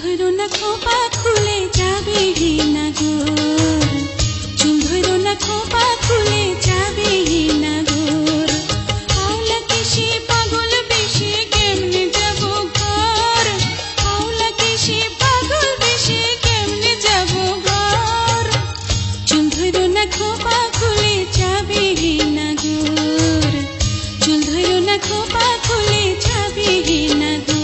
ধরো না খোপা খুলে যাবে হে নাগর, চুল ধরো না খোপা খুলে যাবে হে নাগর। আওলা কেশে পাগল বেশে কেমনে যাব ঘর, আওলা কেশে পাগল বেশে কেমনে যাব ঘর। চুল ধরো না খোপা খুলে যাবে হে নাগর, চুল ধরো না খোপা খুলে যাবে হে নাগর।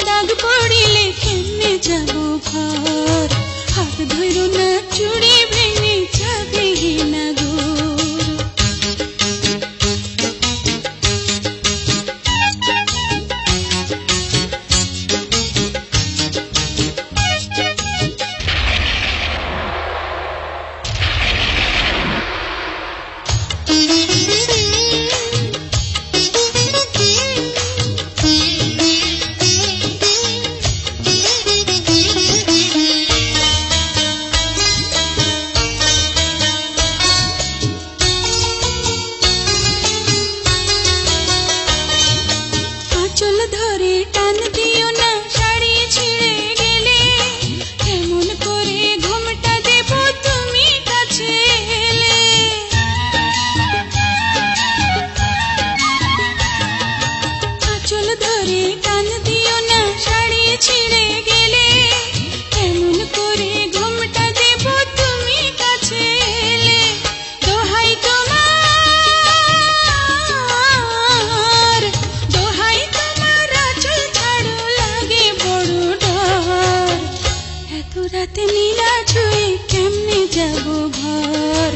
দাগ পড়িলে কেমনে যাব ঘর, হাত ধরো না চুড়ি ভেঙে যাবে হে নাগর। চুল ধরে টান দিও না, শাড়ি ছিঁড়ে গেলে কেমন করে ঘুমটা দেব তুমি কাছে এলে। চুল ধরে টান দিও না, শাড়ি ছিঁড়ে গেলে কেমন করে ঘুমটা দেব তুমি কাছে এলে। দোহাই তোমার, দোহাই রাতে নীলা ছুঁয়ে কেমনে যাব ঘর,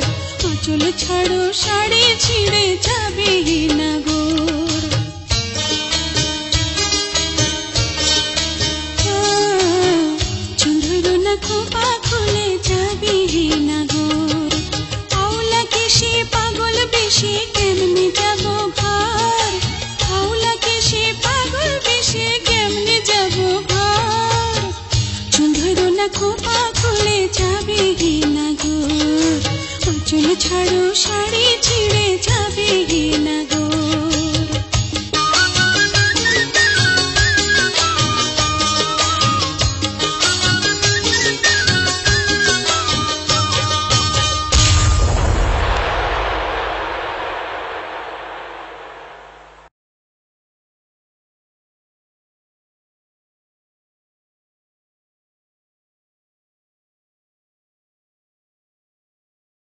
আঁচল ছাড়ো শাড়ি ছিঁড়ে যাবে হে নাগর। চুল ধরো না খোপা খুলে যাবে হে নাগর, আওলা কেশে পাগল বেশে কেমনে যাব ঘর, আওলা কেশে পাগল বেশে কেমনে যাব ঘর। চুল ধরো না খোপা খুলে যাবে হে নাগর, আঁচল ছাড়ো শাড়ি ছিঁড়ে